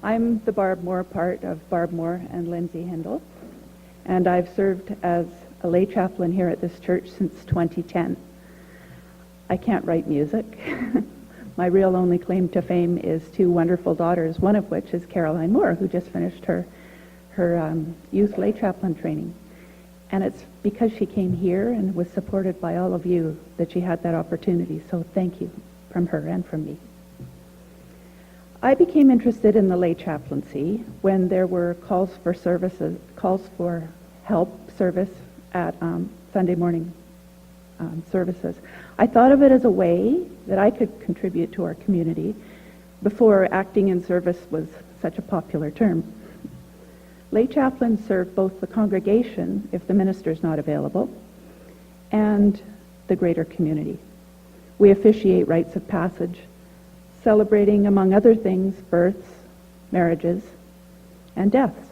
I'm the Barb Moore part of Moore and Lindsay Hindle, and I've served as a lay chaplain here at this church since 2010. I can't write music. My real only claim to fame is two wonderful daughters, one of which is Caroline Moore, who just finished her youth lay chaplain training. And it's because she came here and was supported by all of you that she had that opportunity. So thank you from her and from me. I became interested in the lay chaplaincy when there were calls for help service at Sunday morning services. I thought of it as a way that I could contribute to our community before acting in service was such a popular term. Lay chaplains serve both the congregation, if the minister is not available, and the greater community. We officiate rites of passage, celebrating, among other things, births, marriages, and deaths.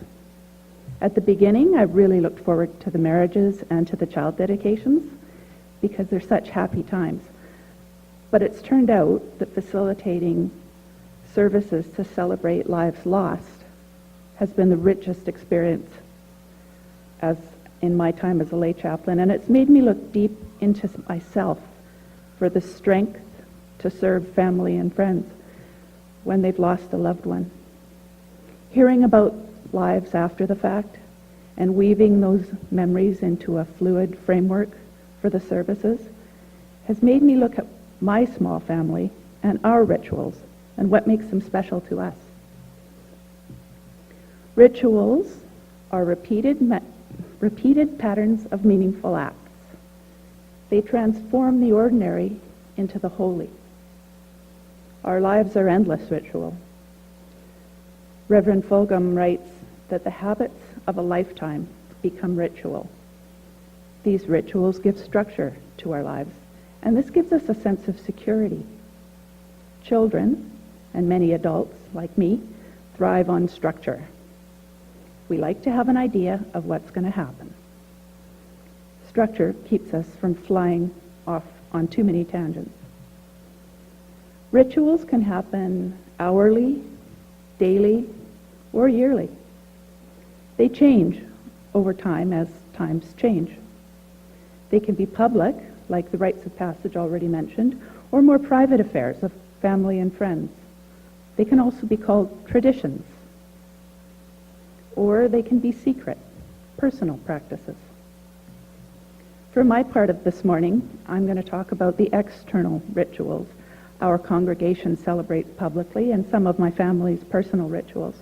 At the beginning, I really looked forward to the marriages and to the child dedications because they're such happy times. But it's turned out that facilitating services to celebrate lives lost has been the richest experience as in my time as a lay chaplain, and it's made me look deep into myself for the strength to serve family and friends when they've lost a loved one. Hearing about lives after the fact and weaving those memories into a fluid framework for the services has made me look at my small family and our rituals and what makes them special to us. Rituals are repeated patterns of meaningful acts. They transform the ordinary into the holy. Our lives are endless ritual. Reverend Fulgham writes that the habits of a lifetime become ritual. These rituals give structure to our lives, and this gives us a sense of security. Children, and many adults like me, thrive on structure. We like to have an idea of what's going to happen. Structure keeps us from flying off on too many tangents. Rituals can happen hourly, daily, or yearly. They change over time as times change. They can be public, like the rites of passage already mentioned, or more private affairs of family and friends. They can also be called traditions, or they can be secret, personal practices. For my part of this morning, I'm going to talk about the external rituals our congregation celebrates publicly and some of my family's personal rituals.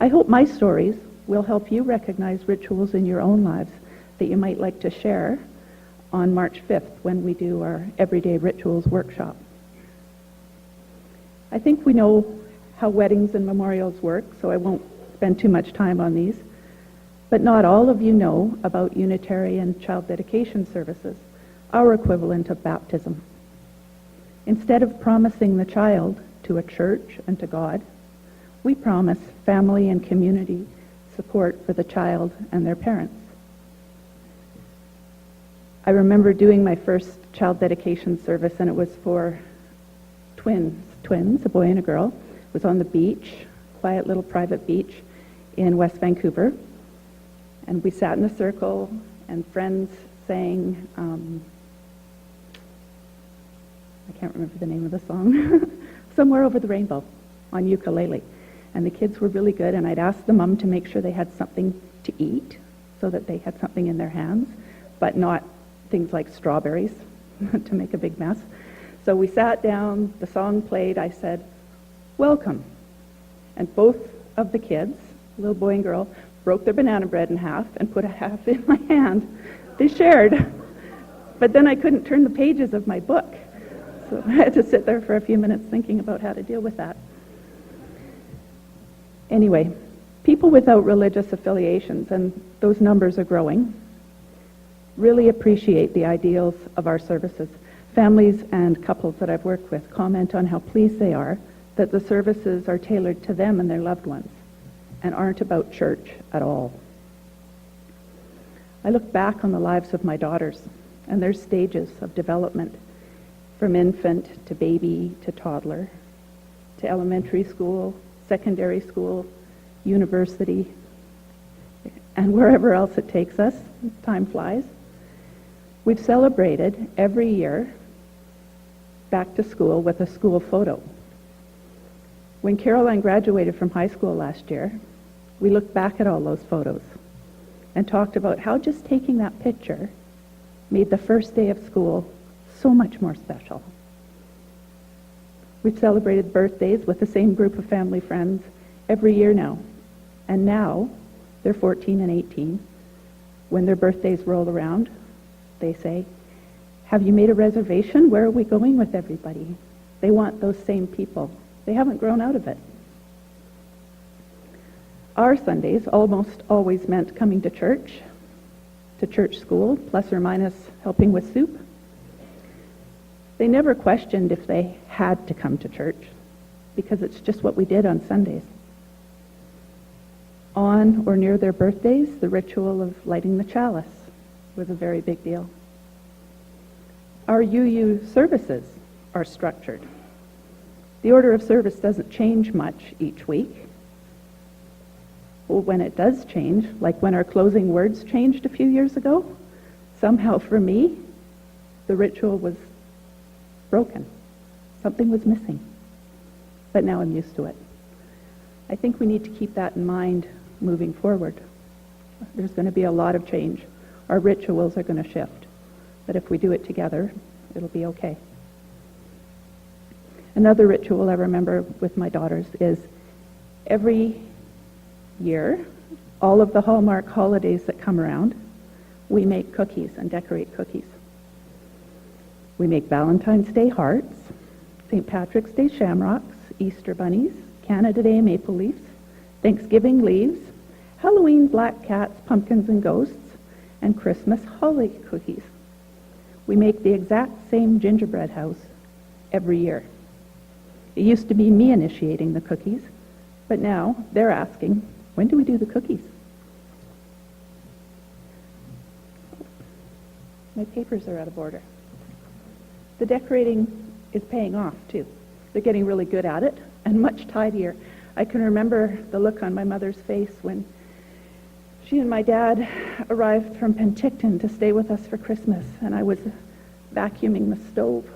I hope my stories will help you recognize rituals in your own lives that you might like to share on March 5th when we do our Everyday Rituals workshop. I think we know how weddings and memorials work, so I won't spend too much time on these, but not all of you know about unitary and child dedication services, our equivalent of baptism. Instead of promising the child to a church and to God, we promise family and community support for the child and their parents. I remember doing my first child dedication service, and it was for twins, a boy and a girl. It was on the beach, quiet little private beach in West Vancouver, and we sat in a circle and friends sang, I can't remember the name of the song, Somewhere Over the Rainbow on ukulele. And the kids were really good, and I'd ask the mom to make sure they had something to eat so that they had something in their hands, but not things like strawberries to make a big mess. So we sat down, the song played, I said, "Welcome." And both of the kids, little boy and girl, broke their banana bread in half and put a half in my hand. They shared. But then I couldn't turn the pages of my book. So I had to sit there for a few minutes thinking about how to deal with that. Anyway, people without religious affiliations, and those numbers are growing, really appreciate the ideals of our services. Families and couples that I've worked with comment on how pleased they are that the services are tailored to them and their loved ones and aren't about church at all. I look back on the lives of my daughters and their stages of development, from infant to baby to toddler to elementary school, secondary school, university, and wherever else it takes us. Time flies. We've celebrated every year back to school with a school photo. When Caroline graduated from high school last year, we looked back at all those photos and talked about how just taking that picture made the first day of school so much more special. We've celebrated birthdays with the same group of family friends every year now. And now, they're 14 and 18. When their birthdays roll around, they say, "Have you made a reservation? Where are we going with everybody?" They want those same people. They haven't grown out of it. Our Sundays almost always meant coming to church school, plus or minus helping with soup. They never questioned if they had to come to church, because it's just what we did on Sundays. On or near their birthdays, the ritual of lighting the chalice was a very big deal. Our UU services are structured. The order of service doesn't change much each week. Well, when it does change, like when our closing words changed a few years ago, somehow for me, the ritual was broken. Something was missing. But now I'm used to it. I think we need to keep that in mind moving forward. There's going to be a lot of change. Our rituals are going to shift. But if we do it together, it'll be okay. Another ritual I remember with my daughters is every year, all of the Hallmark holidays that come around, we make cookies and decorate cookies. We make Valentine's Day hearts, St. Patrick's Day shamrocks, Easter bunnies, Canada Day maple leaves, Thanksgiving leaves, Halloween black cats, pumpkins and ghosts, and Christmas holly cookies. We make the exact same gingerbread house every year. It used to be me initiating the cookies, but now they're asking, when do we do the cookies? My papers are out of order. The decorating is paying off, too. They're getting really good at it and much tidier. I can remember the look on my mother's face when she and my dad arrived from Penticton to stay with us for Christmas, and I was vacuuming the stove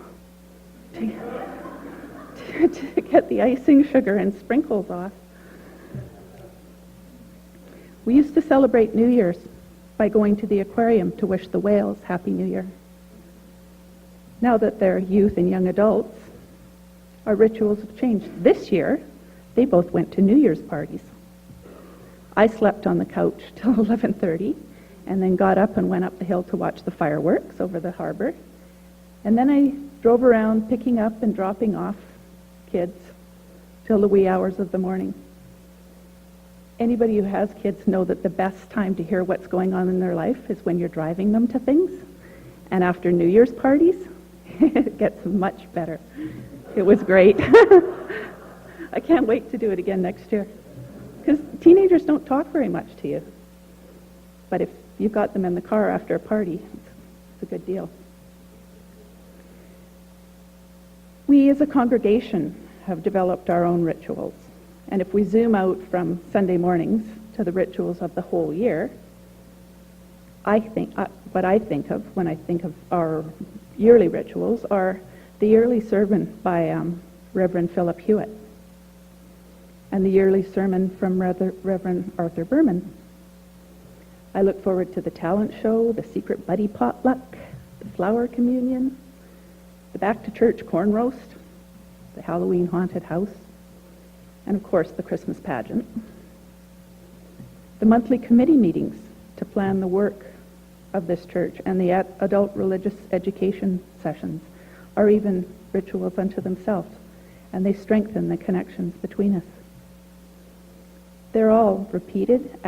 to get the icing sugar and sprinkles off. We used to celebrate New Year's by going to the aquarium to wish the whales Happy New Year. Now that they're youth and young adults, our rituals have changed. This year, they both went to New Year's parties. I slept on the couch till 11:30 and then got up and went up the hill to watch the fireworks over the harbor. And then I drove around picking up and dropping off kids till the wee hours of the morning. Anybody who has kids know that the best time to hear what's going on in their life is when you're driving them to things. And after New Year's parties, it gets much better. It was great. I can't wait to do it again next year. Because teenagers don't talk very much to you. But if you've got them in the car after a party, it's a good deal. We as a congregation have developed our own rituals. And if we zoom out from Sunday mornings to the rituals of the whole year, what I think of when I think of our yearly rituals are the yearly sermon by Reverend Philip Hewitt and the yearly sermon from Reverend Arthur Berman. I look forward to the talent show, the secret buddy potluck, the flower communion, the back to church corn roast, the Halloween haunted house, and of course the Christmas pageant. The monthly committee meetings to plan the work of this church and the adult religious education sessions are even rituals unto themselves, and they strengthen the connections between us. They're all repeated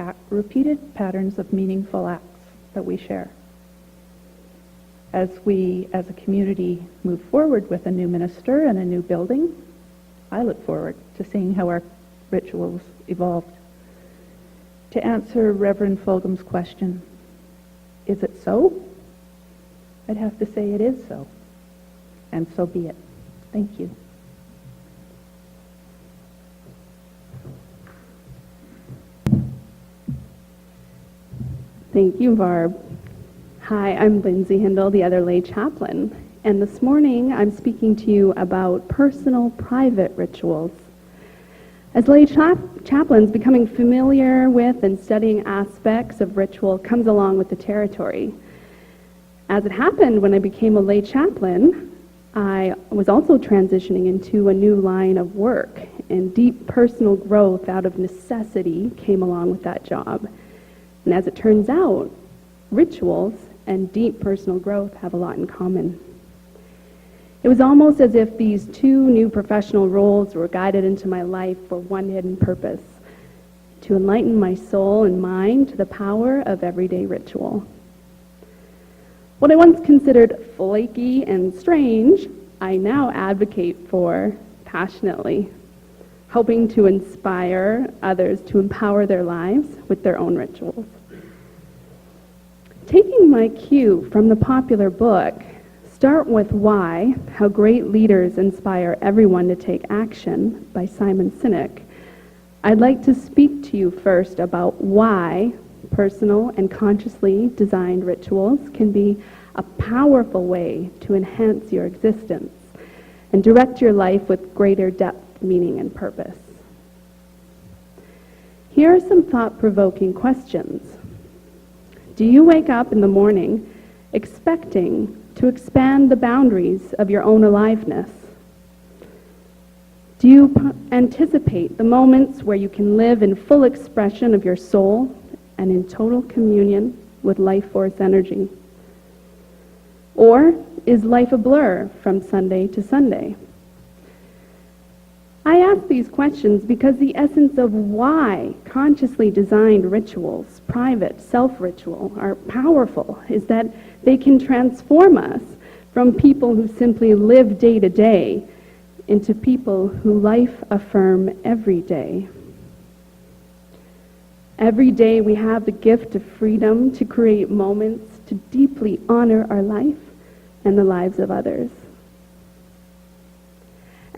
patterns of meaningful acts that we share. As we, as a community, move forward with a new minister and a new building, I look forward to seeing how our rituals evolve. To answer Reverend Fulgham's question, is it so? I'd have to say it is so, and so be it. Thank you. Thank you, Barb. Hi, I'm Lindsay Hindle, the other lay chaplain, and this morning I'm speaking to you about personal, private rituals. As lay chaplains, becoming familiar with and studying aspects of ritual comes along with the territory. As it happened, when I became a lay chaplain, I was also transitioning into a new line of work, and deep personal growth out of necessity came along with that job. And as it turns out, rituals and deep personal growth have a lot in common. It was almost as if these two new professional roles were guided into my life for one hidden purpose: to enlighten my soul and mind to the power of everyday ritual. What I once considered flaky and strange, I now advocate for passionately, hoping to inspire others to empower their lives with their own rituals. Taking my cue from the popular book, Start With Why, How Great Leaders Inspire Everyone to Take Action by Simon Sinek, I'd like to speak to you first about why personal and consciously designed rituals can be a powerful way to enhance your existence and direct your life with greater depth, meaning, and purpose. Here are some thought-provoking questions. Do you wake up in the morning expecting to expand the boundaries of your own aliveness? Do you anticipate the moments where you can live in full expression of your soul and in total communion with life force energy? Or is life a blur from Sunday to Sunday? I ask these questions because the essence of why consciously designed rituals, private self-ritual, are powerful is that they can transform us from people who simply live day to day into people who life affirm every day. Every day we have the gift of freedom to create moments to deeply honor our life and the lives of others.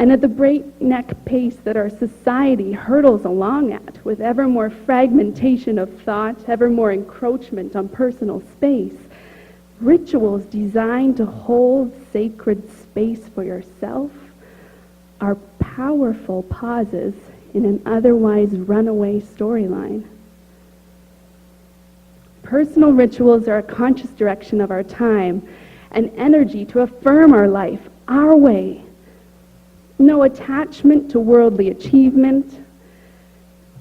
And at the breakneck pace that our society hurtles along at, with ever more fragmentation of thought, ever more encroachment on personal space, rituals designed to hold sacred space for yourself are powerful pauses in an otherwise runaway storyline. Personal rituals are a conscious direction of our time, an energy to affirm our life, our way. No attachment to worldly achievement,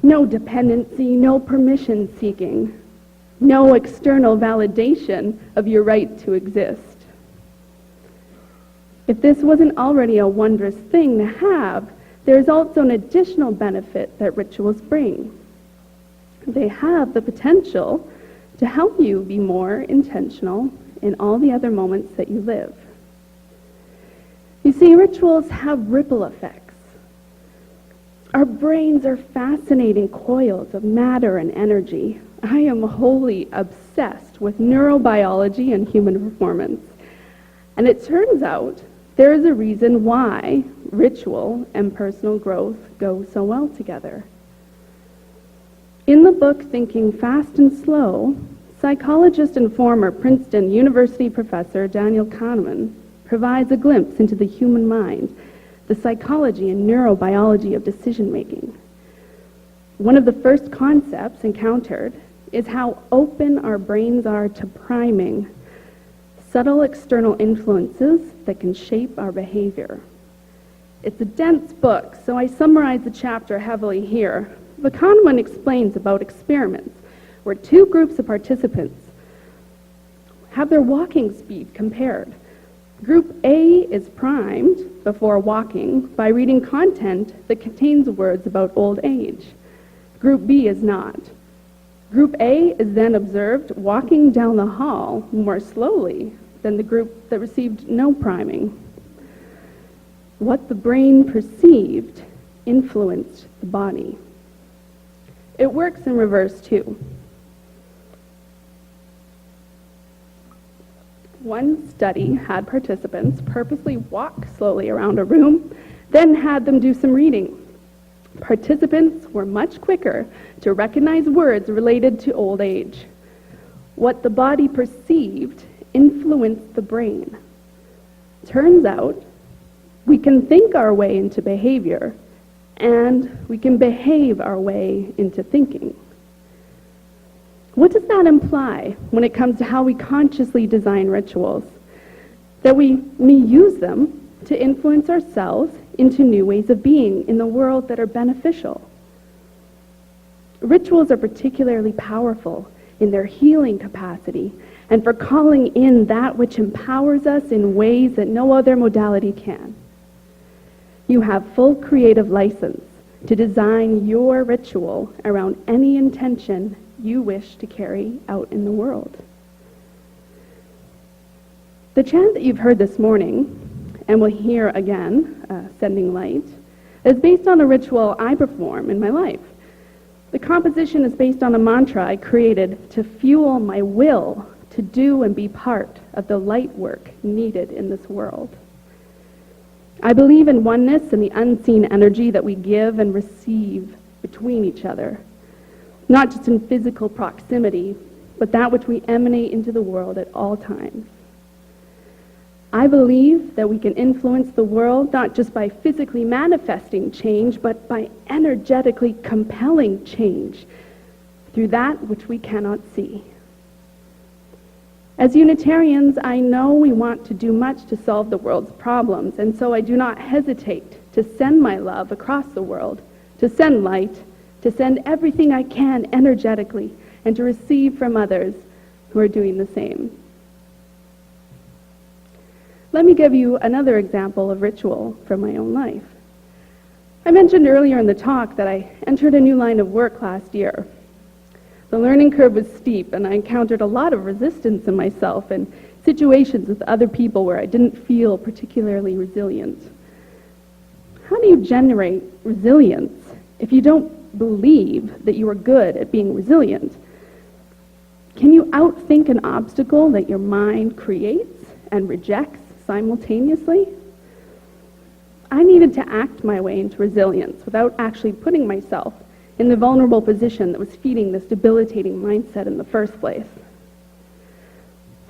no dependency, no permission seeking, no external validation of your right to exist. If this wasn't already a wondrous thing to have, there's also an additional benefit that rituals bring. They have the potential to help you be more intentional in all the other moments that you live. You see, rituals have ripple effects. Our brains are fascinating coils of matter and energy. I am wholly obsessed with neurobiology and human performance. And it turns out there is a reason why ritual and personal growth go so well together. In the book Thinking Fast and Slow, psychologist and former Princeton University professor Daniel Kahneman provides a glimpse into the human mind, the psychology and neurobiology of decision-making. One of the first concepts encountered is how open our brains are to priming, subtle external influences that can shape our behavior. It's a dense book, so I summarize the chapter heavily here. But Kahneman explains about experiments where two groups of participants have their walking speed compared. Group A is primed before walking by reading content that contains words about old age. Group B is not. Group A is then observed walking down the hall more slowly than the group that received no priming. What the brain perceived influenced the body. It works in reverse too. One study had participants purposely walk slowly around a room, then had them do some reading. Participants were much quicker to recognize words related to old age. What the body perceived influenced the brain. Turns out, we can think our way into behavior, and we can behave our way into thinking. What does that imply when it comes to how we consciously design rituals? That we may use them to influence ourselves into new ways of being in the world that are beneficial. Rituals are particularly powerful in their healing capacity and for calling in that which empowers us in ways that no other modality can. You have full creative license to design your ritual around any intention you wish to carry out in the world. The chant that you've heard this morning, and will hear again, Sending Light, is based on a ritual I perform in my life. The composition is based on a mantra I created to fuel my will to do and be part of the light work needed in this world. I believe in oneness and the unseen energy that we give and receive between each other, not just in physical proximity, but that which we emanate into the world at all times. I believe that we can influence the world not just by physically manifesting change, but by energetically compelling change through that which we cannot see. As Unitarians, I know we want to do much to solve the world's problems, and so I do not hesitate to send my love across the world, to send light, to send everything I can energetically, and to receive from others who are doing the same. Let me give you another example of ritual from my own life. I mentioned earlier in the talk that I entered a new line of work last year. The learning curve was steep, and I encountered a lot of resistance in myself and situations with other people where I didn't feel particularly resilient. How do you generate resilience if you don't believe that you are good at being resilient? Can you outthink an obstacle that your mind creates and rejects simultaneously? I needed to act my way into resilience without actually putting myself in the vulnerable position that was feeding this debilitating mindset in the first place.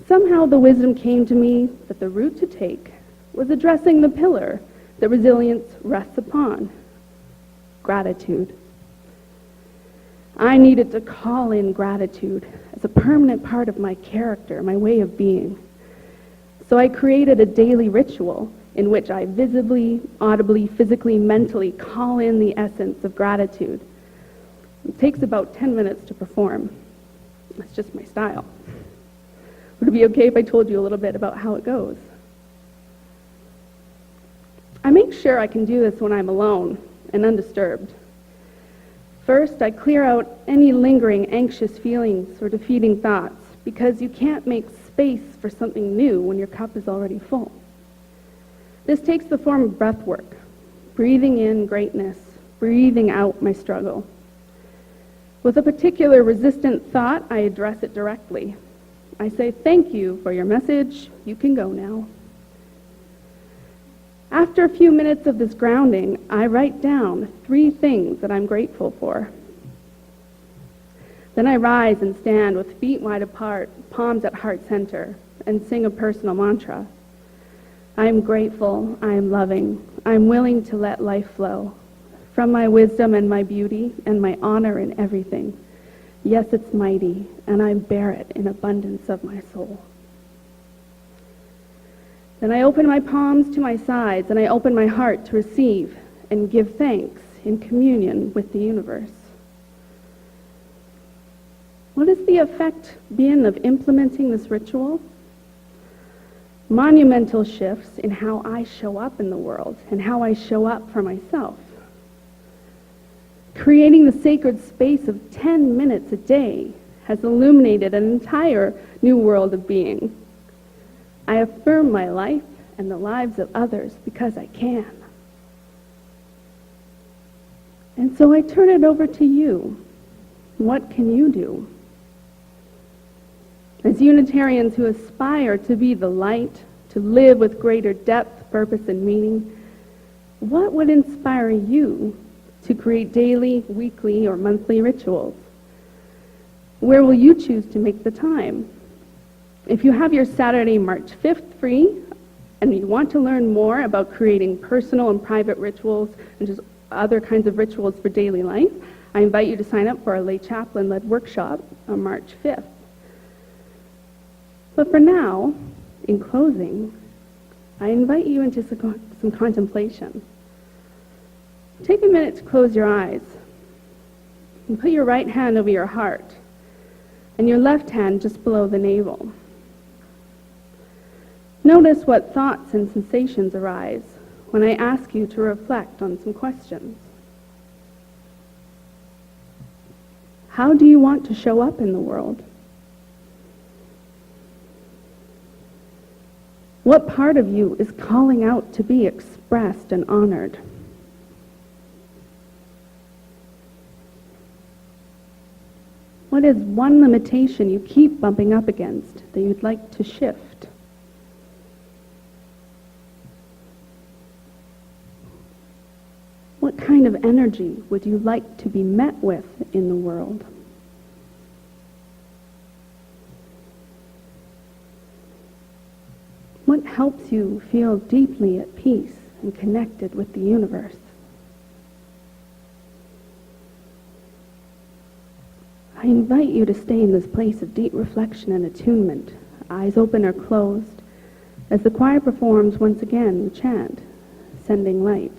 Somehow the wisdom came to me that the route to take was addressing the pillar that resilience rests upon: gratitude. I needed to call in gratitude as a permanent part of my character, my way of being. So I created a daily ritual in which I visibly, audibly, physically, mentally call in the essence of gratitude. It takes about 10 minutes to perform. That's just my style. Would it be okay if I told you a little bit about how it goes? I make sure I can do this when I'm alone and undisturbed. First, I clear out any lingering anxious feelings or defeating thoughts, because you can't make space for something new when your cup is already full. This takes the form of breath work, breathing in greatness, breathing out my struggle. With a particular resistant thought, I address it directly. I say, "Thank you for your message. You can go now." After a few minutes of this grounding, I write down 3 things that I'm grateful for. Then I rise and stand with feet wide apart, palms at heart center, and sing a personal mantra. I am grateful, I am loving, I am willing to let life flow from my wisdom and my beauty and my honor in everything. Yes, it's mighty, and I bear it in abundance of my soul. Then I open my palms to my sides, and I open my heart to receive and give thanks in communion with the universe. What has the effect been of implementing this ritual? Monumental shifts in how I show up in the world and how I show up for myself. Creating the sacred space of 10 minutes a day has illuminated an entire new world of being. I affirm my life and the lives of others because I can. And so I turn it over to you. What can you do? As Unitarians who aspire to be the light, to live with greater depth, purpose, and meaning, what would inspire you to create daily, weekly, or monthly rituals? Where will you choose to make the time? If you have your Saturday, March 5th free, and you want to learn more about creating personal and private rituals and just other kinds of rituals for daily life, I invite you to sign up for our Lay Chaplain-led workshop on March 5th. But for now, in closing, I invite you into some contemplation. Take a minute to close your eyes and put your right hand over your heart and your left hand just below the navel. Notice what thoughts and sensations arise when I ask you to reflect on some questions. How do you want to show up in the world? What part of you is calling out to be expressed and honored? What is one limitation you keep bumping up against that you'd like to shift? What kind of energy would you like to be met with in the world? What helps you feel deeply at peace and connected with the universe? I invite you to stay in this place of deep reflection and attunement, eyes open or closed, as the choir performs once again the chant, Sending Light.